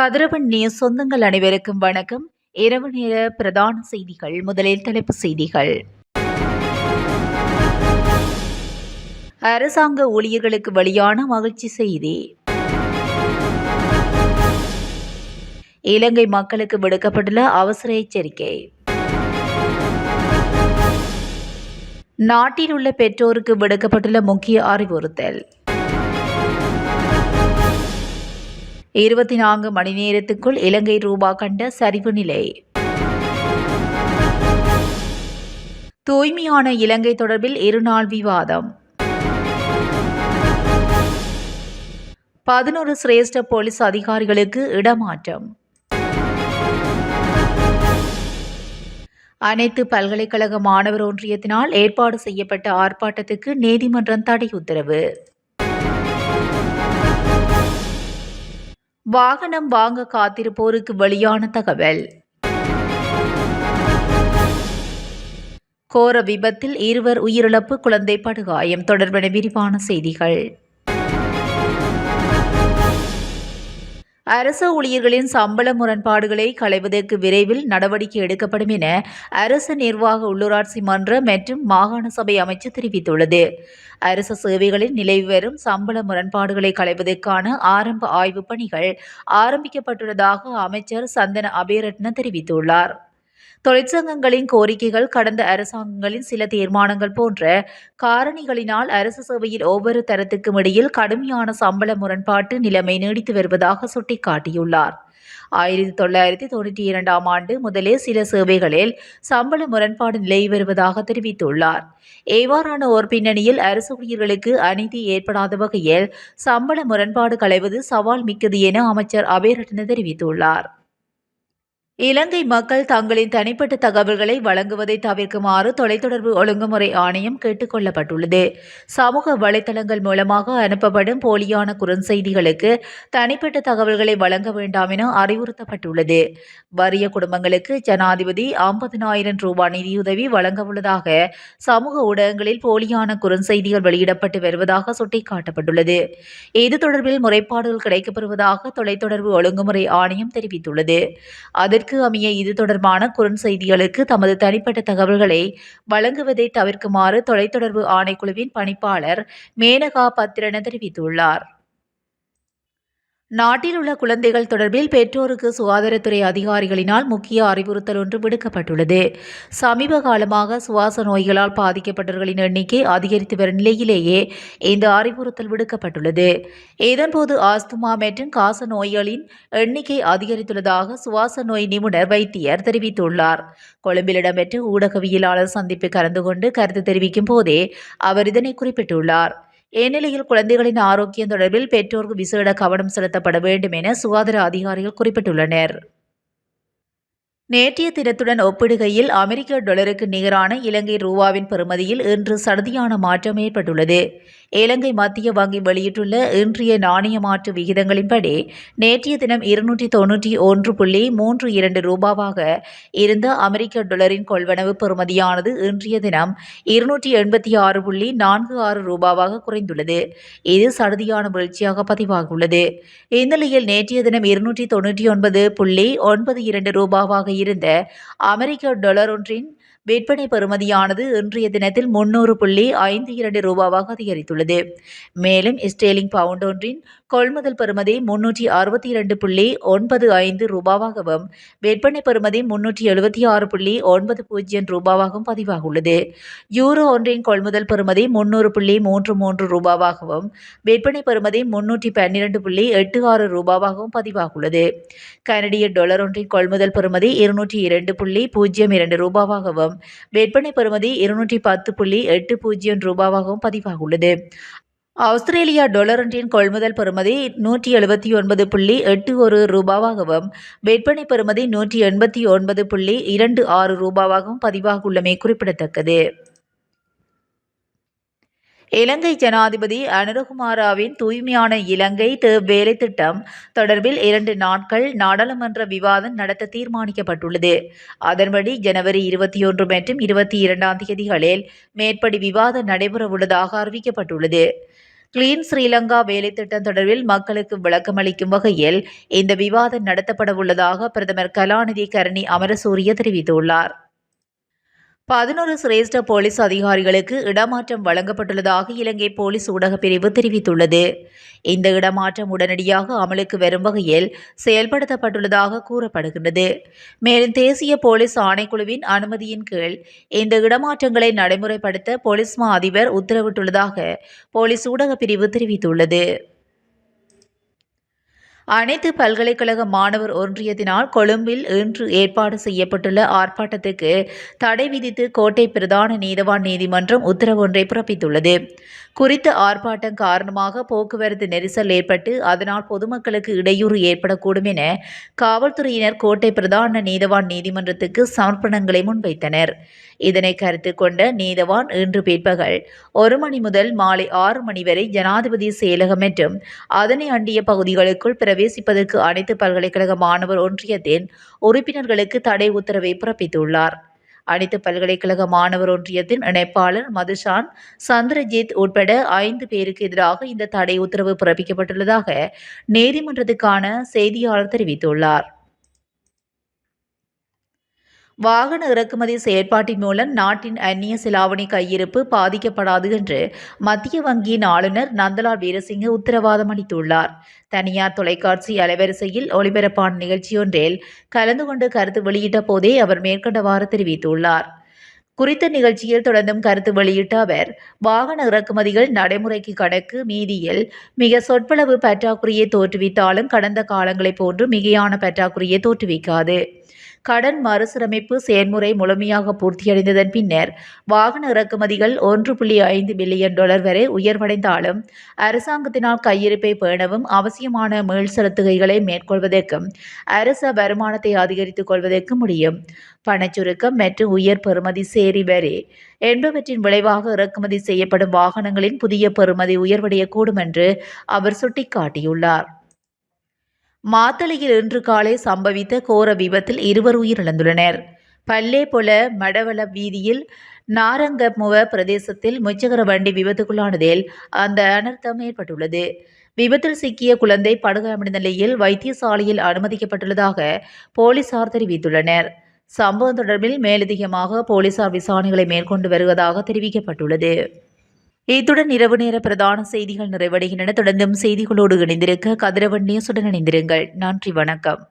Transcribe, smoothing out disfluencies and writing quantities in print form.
கதிரவன் news சொந்தங்கள் அனைவருக்கும் வணக்கம். இரவு நேர பிரதான செய்திகள். முதலில் தலைப்பு செய்திகள். அரசாங்க ஊழியர்களுக்கு வெளியான மகிழ்ச்சி செய்தி. இலங்கை மக்களுக்கு விடுக்கப்பட்டுள்ள அவசர எச்சரிக்கை. நாட்டில் உள்ள பெற்றோருக்கு விடுக்கப்பட்டுள்ள முக்கிய அறிவுறுத்தல். 24 மணி நேரத்துக்குள் இலங்கை ரூபா கண்ட சரிவு நிலை. தூய்மையான இலங்கை தொடர்பில் இருநாள் விவாதம். 11 சிரேஷ்ட போலீஸ் அதிகாரிகளுக்கு இடமாற்றம். அனைத்து பல்கலைக்கழக மாணவர் ஒன்றியத்தினால் ஏற்பாடு செய்யப்பட்ட ஆர்ப்பாட்டத்துக்கு நீதிமன்றம் தடை உத்தரவு. வாகனம் வாங்க காத்திருப்போருக்கு வெளியான தகவல். கோர விபத்தில் 2 உயிரிழப்பு, குழந்தை படுகாயம் தொடர்பான விரிவான செய்திகள். அரசு ஊழியர்களின் சம்பள முரண்பாடுகளை களைவதற்கு விரைவில் நடவடிக்கை எடுக்கப்படும் என அரசு நிர்வாக உள்ளூராட்சி மன்ற மற்றும் மாகாண சபை அமைச்சு தெரிவித்துள்ளது. அரசு சேவைகளில் நிலவி வரும் சம்பள முரண்பாடுகளை களைவதற்கான ஆரம்ப ஆய்வுப் பணிகள் ஆரம்பிக்கப்பட்டுள்ளதாக அமைச்சர் சந்தன அபேரட்ன தெரிவித்துள்ளார். தொழிற்சங்கங்களின் கோரிக்கைகள், கடந்த அரசாங்கங்களின் சில தீர்மானங்கள் போன்ற காரணிகளினால் அரசு சேவையில் ஒவ்வொரு தரத்துக்கும் இடையில் கடுமையான சம்பள முரண்பாட்டு நிலைமை நீடித்து வருவதாக சுட்டிக்காட்டியுள்ளார். 1992ஆம் ஆண்டு முதலே சில சேவைகளில் சம்பள முரண்பாடு நிலவி வருவதாக தெரிவித்துள்ளார். இவ்வாறான ஓர் பின்னணியில் அரசு ஊழியர்களுக்கு அநீதி ஏற்படாத வகையில் சம்பள முரண்பாடு களைவது சவால் மிக்கது என அமைச்சர் அபேரட்ன தெரிவித்துள்ளார். இலங்கை மக்கள் தங்களின் தனிப்பட்ட தகவல்களை வழங்குவதை தவிர்க்குமாறு தொலைத்தொடர்பு ஒழுங்குமுறை ஆணையம் கேட்டுக் கொள்ளப்பட்டுள்ளது. சமூக வலைதளங்கள் மூலமாக அனுப்பப்படும் போலியான குறுஞ்செய்திகளுக்கு தனிப்பட்ட தகவல்களை வழங்க வேண்டாம் என அறிவுறுத்தப்பட்டுள்ளது. வறிய குடும்பங்களுக்கு ஜனாதிபதி 50,000 ரூபாய் நிதியுதவி வழங்கவுள்ளதாக சமூக ஊடகங்களில் போலியான குறுஞ்செய்திகள் வெளியிடப்பட்டு வருவதாக சுட்டிக்காட்டப்பட்டுள்ளது. இது தொடர்பில் முறைப்பாடுகள் கிடைக்கப்பெறுவதாக தொலைத்தொடர்பு ஒழுங்குமுறை ஆணையம் தெரிவித்துள்ளது. அதற்கு அமைய இது தொடர்பான குறுஞ்செய்திகளுக்கு தமது தனிப்பட்ட தகவல்களை வழங்குவதை தவிர்க்குமாறு தொலைத்தொடர்பு ஆணைக்குழுவின் பணிப்பாளர் மேனகா பத்திரன தெரிவித்துள்ளார். நாட்டில் உள்ள குழந்தைகள் தொடர்பில் பெற்றோருக்கு சுகாதாரத்துறை அதிகாரிகளினால் முக்கிய அறிவுறுத்தல் ஒன்று விடுக்கப்பட்டுள்ளது. சமீப காலமாக சுவாச நோய்களால் பாதிக்கப்பட்டவர்களின் எண்ணிக்கை அதிகரித்து வரும் நிலையிலேயே இந்த அறிவுறுத்தல் விடுக்கப்பட்டுள்ளது. இதன்போது ஆஸ்துமா மற்றும் காச நோய்களின் எண்ணிக்கை அதிகரித்துள்ளதாக சுவாச நோய் நிபுணர் வைத்தியர் தெரிவித்துள்ளார். கொழும்பில் இடம்பெற்ற ஊடகவியலாளர் சந்திப்பில் கலந்து கொண்டு கருத்து தெரிவிக்கும் போதே அவர் இதனை குறிப்பிட்டுள்ளார். இந்நிலையில் குழந்தைகளின் ஆரோக்கியம் தொடர்பில் பெற்றோருக்கு விசேட கவனம் செலுத்தப்பட வேண்டும் என சுகாதார அதிகாரிகள் குறிப்பிட்டுள்ளனர். நேற்றைய தினத்துடன் ஒப்பிடுகையில் அமெரிக்க டாலருக்கு நிகரான இலங்கை ரூபாவின் பெறுமதியில் இன்று சடுதியான மாற்றம் ஏற்பட்டுள்ளது. இலங்கை மத்திய வங்கி வெளியிட்டுள்ள இன்றைய நாணய மாற்று விகிதங்களின்படி நேற்றைய தினம் 291.32 ரூபாவாக இருந்த அமெரிக்க டாலரின் கொள்வனவு பெறுமதியானது இன்றைய தினம் 286.46 ரூபாவாக குறைந்துள்ளது. இது சடுதியான வீழ்ச்சியாக பதிவாகியுள்ளது. இந்நிலையில் நேற்றைய தினம் 299.92 ரூபாவாக இருந்த அமெரிக்க டாலர் ஒன்றின் விற்பனை பெறுமதியானது இன்றைய தினத்தில் 300.52 ரூபாவாக அதிகரித்துள்ளது. மேலும் ஸ்டேலிங் பவுண்ட் ஒன்றின் கொள்முதல் பெறுமதி 362.95 ரூபாவாகவும் விற்பனை பெறுமதி 376.90 ரூபாவாகவும் பதிவாகியுள்ளது. யூரோ ஒன்றின் கொள்முதல் பெறுமதி 300.33 ரூபாவாகவும் விற்பனை பெறுமதி 312.86 ரூபாவாகவும் பதிவாகியுள்ளது. கனடிய டாலர் ஒன்றின் கொள்முதல் பெறுமதி 202.02 ரூபாவாகவும் விற்பனை பெறுமதி 210.80 ரூபாவாகவும் பதிவாகியுள்ளது. ஆஸ்திரேலியா டாலர் ஒன்றின் கொள்முதல் பெறுமதி 179.81 ரூபாவாகவும் விற்பனை பெறுமதி 189.26 ரூபாவாகவும் பதிவாகியுள்ளமை குறிப்பிடத்தக்கது. இலங்கை ஜனாதிபதி அனுரகுமாரவின் தூய்மையான இலங்கை வேலை திட்டம் தொடர்பில் 2 நாட்கள் நாடாளுமன்ற விவாதம் நடத்த தீர்மானிக்கப்பட்டுள்ளது. அதன்படி ஜனவரி 21 மற்றும் 22ஆம் தேதிகளில் மேற்படி விவாதம் நடைபெறவுள்ளதாக அறிவிக்கப்பட்டுள்ளது. கிளீன் ஸ்ரீலங்கா வேலைத்திட்டம் தொடர்பில் மக்களுக்கு விளக்கமளிக்கும் வகையில் இந்த விவாதம் நடத்தப்பட உள்ளதாக பிரதமர் கலாநிதி கருணி அமரசூரிய தெரிவித்துள்ளார். 11 சிரேஷ்ட போலீஸ் அதிகாரிகளுக்கு இடமாற்றம் வழங்கப்பட்டுள்ளதாக இலங்கை போலீஸ் ஊடகப் பிரிவு தெரிவித்துள்ளது. இந்த இடமாற்றம் உடனடியாக அமலுக்கு வரும் வகையில் செயல்படுத்தப்பட்டுள்ளதாக கூறப்படுகின்றது. மேலும் தேசிய போலீஸ் ஆணைக்குழுவின் அனுமதியின் கீழ் இந்த இடமாற்றங்களை நடைமுறைப்படுத்த போலீஸ் மா அதிபர் உத்தரவிட்டுள்ளதாக போலீஸ் ஊடகப் பிரிவு தெரிவித்துள்ளது. அனைத்து பல்கலைக்கழக மாணவர் ஒன்றியத்தினால் கொழும்பில் இன்று ஏற்பாடு செய்யப்பட்டுள்ள ஆர்ப்பாட்டத்துக்கு தடை விதித்து கோட்டை பிரதான நீதவான் நீதிமன்றம் உத்தரவு ஒன்றை பிறப்பித்துள்ளது. குறித்த ஆர்ப்பாட்டம் காரணமாக போக்குவரத்து நெரிசல் ஏற்பட்டு அதனால் பொதுமக்களுக்கு இடையூறு ஏற்படக்கூடும் என காவல்துறையினர் கோட்டை பிரதான நீதவான் நீதிமன்றத்துக்கு சமர்ப்பணங்களை முன்வைத்தனர். இதனை கருத்தில் கொண்ட நீதவான் இன்று பிற்பகல் 1 மணி முதல் மாலை 6 மணி வரை ஜனாதிபதி செயலகம் மற்றும் அதனை அண்டிய பகுதிகளுக்குள் பிரவேசிப்பதற்கு அனைத்து பல்கலைக்கழக மாணவர் ஒன்றியத்தின் உறுப்பினர்களுக்கு தடை உத்தரவை பிறப்பித்துள்ளார். அனைத்து பல்கலைக்கழக மாணவர் ஒன்றியத்தின் இணைப்பாளர் மதுஷான் சந்திரஜித் உட்பட 5 பேருக்கு எதிராக இந்த தடை உத்தரவு பிறப்பிக்கப்பட்டுள்ளதாக நீதிமன்றத்துக்கான செய்தியாளர் தெரிவித்துள்ளார். வாகன இறக்குமதி செயற்பாட்டின் மூலம் நாட்டின் அந்நிய செலாவணி கையிருப்பு பாதிக்கப்படாது என்று மத்திய வங்கியின் ஆளுநர் நந்தலால் வீரசிங்க உத்தரவாதம் அளித்துள்ளார். தனியார் தொலைக்காட்சி அலைவரிசையில் ஒளிபரப்பான நிகழ்ச்சியொன்றில் கலந்து கொண்டு கருத்து வெளியிட்ட போதே அவர் மேற்கண்டவாறு தெரிவித்துள்ளார். குறித்த நிகழ்ச்சியில் தொடர்ந்தும் கருத்து வெளியிட்ட அவர், வாகன இறக்குமதிகள் நடைமுறைக்கு கணக்கு மீதியில் மிக சொற்பளவு பற்றாக்குறையை தோற்றுவித்தாலும் கடந்த காலங்களைப் போன்று மிகையான பற்றாக்குறையை தோற்றுவிக்காது. கடன் மறுசீரமைப்பு செயல்முறை முழுமையாக பூர்த்தியடைந்ததன் பின்னர் வாகன இறக்குமதிகள் $1.5 பில்லியன் வரை உயர்வடைந்தாலும் அரசாங்கத்தினால் கையிருப்பை பேணவும் அவசியமான மீள் செலுத்துகைகளை மேற்கொள்வதற்கும் அரச வருமானத்தை அதிகரித்துக் கொள்வதற்கும் முடியும். பணச்சுருக்கம் மற்றும் உயர் பெறுமதி சேரி வரி என்பவற்றின் விளைவாக இறக்குமதி செய்யப்படும் வாகனங்களின் புதிய பெறுமதி உயர்வடையக்கூடும் என்று அவர் சுட்டிக்காட்டியுள்ளார். மாத்தளையில் இன்று காலை சம்பவித்த கோர விபத்தில் 2 உயிரிழந்துள்ளனர். பல்லேபொல மடவள வீதியில் நாரங்கமுவ பிரதேசத்தில் முச்சக்கர வண்டி விபத்துக்குள்ளானதில் அந்த அனர்த்தம் ஏற்பட்டுள்ளது. விபத்தில் சிக்கிய குழந்தை படுகாயமடைந்த நிலையில் வைத்தியசாலையில் அனுமதிக்கப்பட்டுள்ளதாக போலீசார் தெரிவித்துள்ளனர். சம்பவம் தொடர்பில் மேலதிகமாக போலீசார் விசாரணைகளை மேற்கொண்டு வருவதாக தெரிவிக்கப்பட்டுள்ளது. இத்துடன் இரவு நேர பிரதான செய்திகள் நிறைவடைகின்றன. தொடர்ந்தும் செய்திகளோடு இணைந்திருக்க கதிரவன் நியூஸுடன் இணைந்திருங்கள். நன்றி, வணக்கம்.